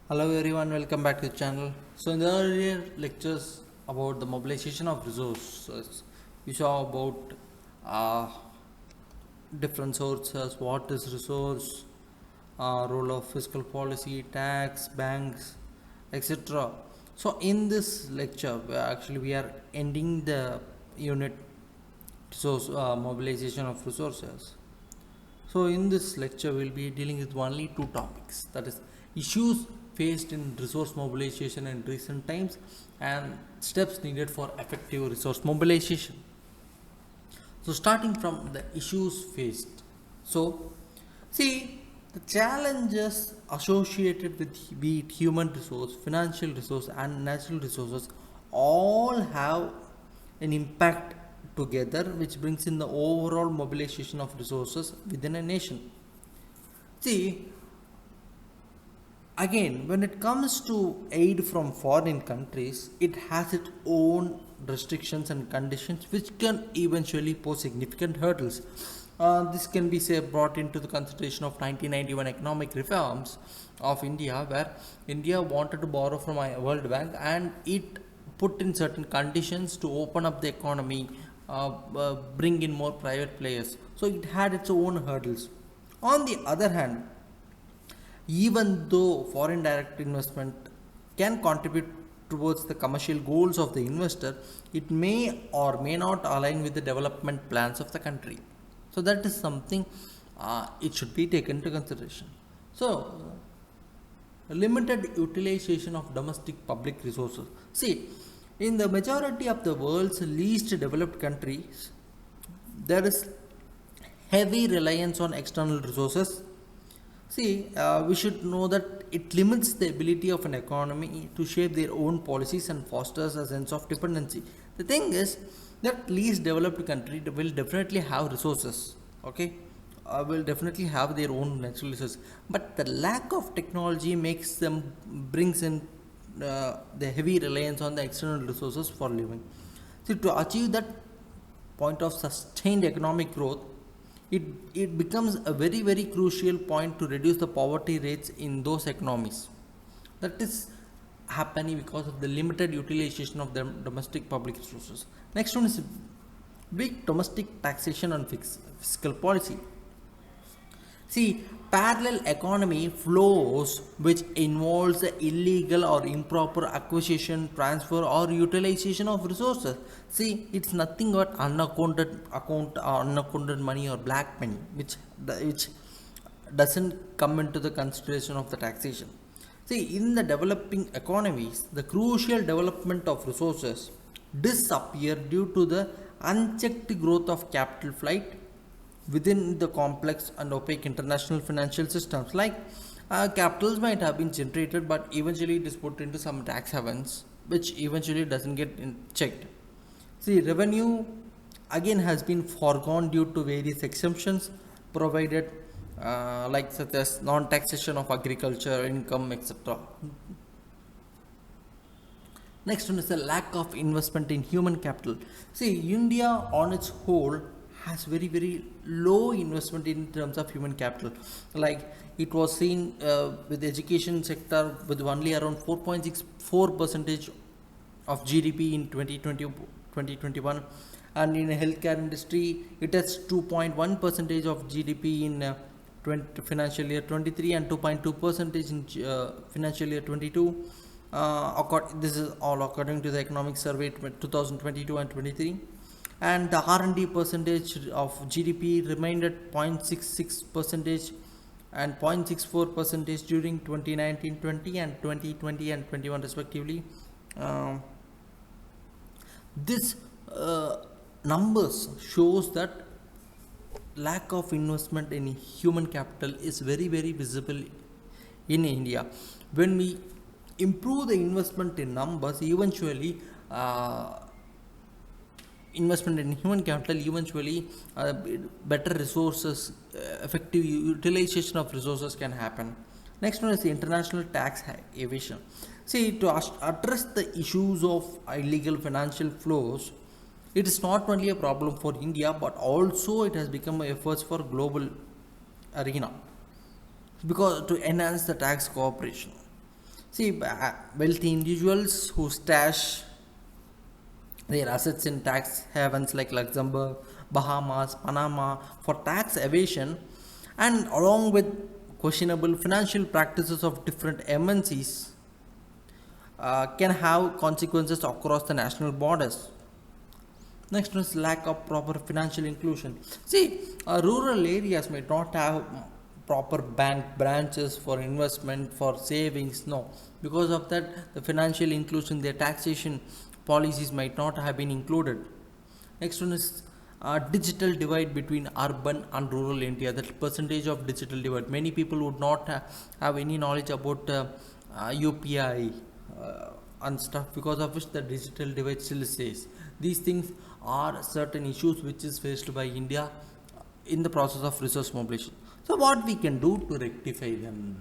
Hello everyone, welcome back to the channel. So in the earlier lectures about the mobilization of resources, we saw about uh, different sources, what is resource, role of fiscal policy, tax, banks, etc. So in this lecture, we are ending the unit resource mobilization of resources. So in this lecture, we'll be dealing with only two topics, that is issues faced in resource mobilization in recent times and steps needed for effective resource mobilization. So starting from the issues faced. So see, the challenges associated with be it human resource, financial resource and natural resources all have an impact together, which brings in the overall mobilization of resources within a nation. See, again, when it comes to aid from foreign countries, it has its own restrictions and conditions which can eventually pose significant hurdles. This can be say brought into the consideration of 1991 economic reforms of India, where India wanted to borrow from a World Bank and it put in certain conditions to open up the economy, bring in more private players. So it had its own hurdles. On the other hand, even though foreign direct investment can contribute towards the commercial goals of the investor, it may or may not align with the development plans of the country. So that is something it should be taken into consideration. So, limited utilization of domestic public resources. See, in the majority of the world's least developed countries, there is heavy reliance on external resources. See, we should know that it limits the ability of an economy to shape their own policies and fosters a sense of dependency. The thing is that least developed country will definitely have resources, okay? Will definitely have their own natural resources, but the lack of technology makes them brings in the heavy reliance on the external resources for living. See, to achieve that point of sustained economic growth, it becomes a very crucial point to reduce the poverty rates in those economies. That is happening because of the limited utilization of the domestic public resources. Next one is weak domestic taxation and fiscal policy. See, parallel economy flows which involves the illegal or improper acquisition, transfer, or utilization of resources. See, it's nothing but unaccounted money or black money, which doesn't come into the consideration of the taxation. See, in the developing economies, the crucial development of resources disappear due to the unchecked growth of capital flight within the complex and opaque international financial systems. Like capitals might have been generated, but eventually it is put into some tax havens, which eventually doesn't get checked. See, revenue again has been foregone due to various exemptions provided, like such as non-taxation of agriculture, income, etc. Next one is the lack of investment in human capital. See, India on its whole has very low investment in terms of human capital. Like it was seen with the education sector with only around 4.64 percentage of GDP in 2021, and in the healthcare industry it has 2.1 percentage of GDP in financial year 23 and 2.2 percentage in financial year 22. This is all according to the economic survey 2022 and 23, and the R&D percentage of GDP remained at 0.66 percentage and 0.64 percentage during 2019-20 and 2020 and 21 respectively. This numbers shows that lack of investment in human capital is very visible in India. When we improve the investment in numbers, eventually investment in human capital, eventually better resources, effective utilization of resources can happen. Next one is the international tax evasion. See, to address the issues of illegal financial flows, it is not only a problem for India, but also it has become efforts for global arena because to enhance the tax cooperation. See, wealthy individuals who stash their assets in tax havens like Luxembourg, Bahamas, Panama for tax evasion, and along with questionable financial practices of different MNCs, can have consequences across the national borders. Next one is lack of proper financial inclusion. See, rural areas may not have proper bank branches for investment, for savings. No, because of that, the financial inclusion, their taxation policies might not have been included. Next one is digital divide between urban and rural India. That percentage of digital divide. Many people would not have any knowledge about UPI and stuff, because of which the digital divide still stays. These things are certain issues which is faced by India in the process of resource mobilization. So what we can do to rectify them?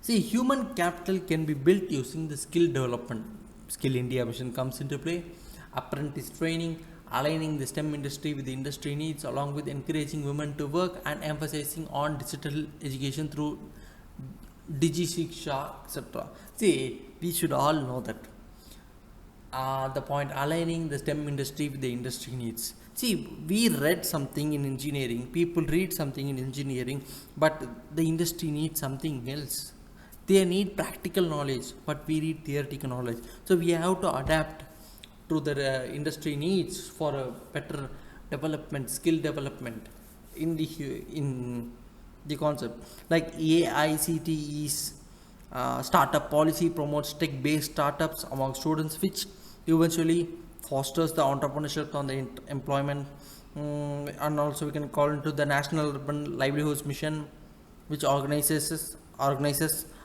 See, human capital can be built using the skill development. Skill India mission comes into play. Apprentice training, aligning the STEM industry with the industry needs, along with encouraging women to work and emphasizing on digital education through Digishiksha, etc. See, we should all know that the point aligning the STEM industry with the industry needs. See, we read something in engineering, people read something in engineering, but the industry needs something else. They need practical knowledge, but we need theoretical knowledge. So we have to adapt to the industry needs for a better development, skill development in the concept. Like AICTE's startup policy promotes tech-based startups among students, which eventually fosters the entrepreneurship on the employment. And also we can call into the National Urban Livelihoods Mission, which organizes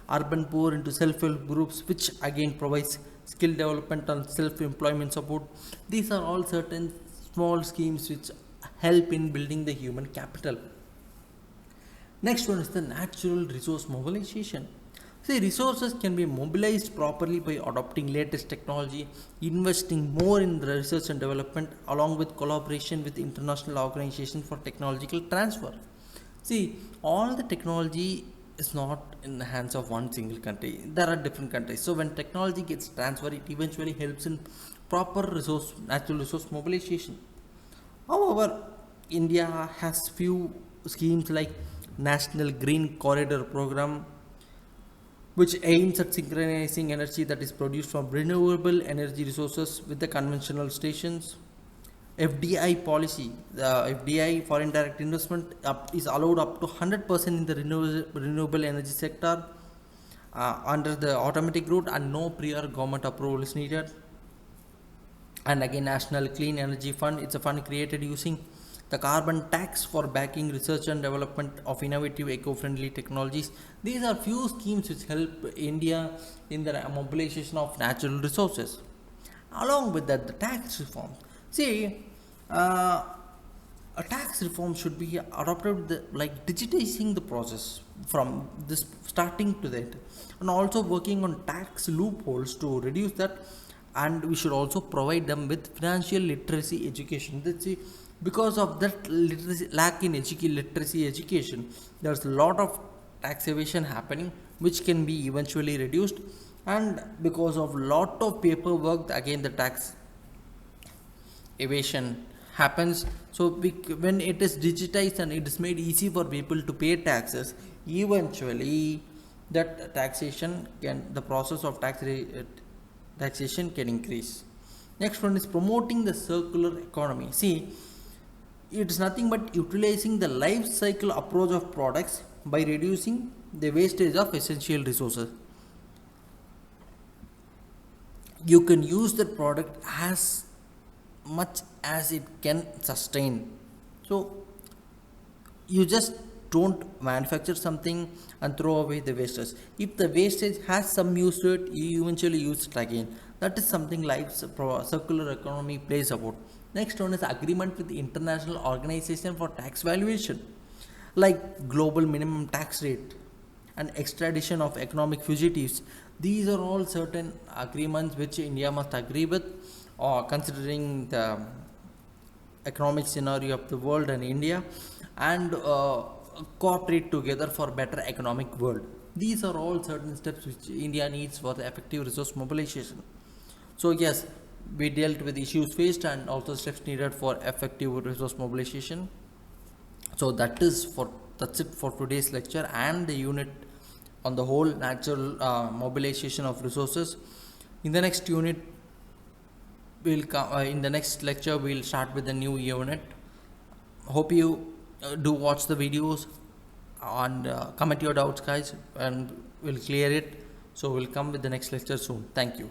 urban poor into self-help groups, which again provides skill development and self-employment support. These are all certain small schemes which help in building the human capital. Next one is the natural resource mobilization. See, resources can be mobilized properly by adopting latest technology, investing more in the research and development, along with collaboration with international organizations for technological transfer. See, all the technology is not in the hands of one single country. There are different countries. So when technology gets transferred, it eventually helps in proper natural resource mobilization. However, India has few schemes like National Green Corridor Program, which aims at synchronizing energy that is produced from renewable energy resources with the conventional stations. FDI policy, the FDI foreign direct investment is allowed up to 100% in the renewable energy sector under the automatic route, and no prior government approval is needed. And again, National Clean Energy Fund, it's a fund created using the carbon tax for backing research and development of innovative eco-friendly technologies. These are few schemes which help India in the mobilization of natural resources. Along with that, the tax reform. See, a tax reform should be adopted like digitizing the process from this starting to that, and also working on tax loopholes to reduce that. And we should also provide them with financial literacy education. That's it. Because of that lack in literacy education, there's a lot of tax evasion happening, which can be eventually reduced. And because of lot of paperwork, again the tax evasion happens. So when it is digitized and it is made easy for people to pay taxes, eventually that the process of taxation can increase. Next one is promoting the circular economy. See, it's nothing but utilizing the life cycle approach of products by reducing the wastage of essential resources. You can use the product as much as it can sustain. So you just don't manufacture something and throw away the wastage. If the wastage has some use to it, you eventually use it again. That is something like circular economy plays about. Next one is agreement with the international organization for tax valuation, like global minimum tax rate and extradition of economic fugitives. These are all certain agreements which India must agree with, or considering the economic scenario of the world and India, and cooperate together for better economic world. These are all certain steps which India needs for the effective resource mobilization. So yes, we dealt with issues faced and also steps needed for effective resource mobilization. So that's it for today's lecture and the unit on the whole natural mobilization of resources. In the next unit, in the next lecture we'll start with the new unit. Hope you do watch the videos and comment your doubts, guys, and we'll clear it. So we'll come with the next lecture soon. Thank you.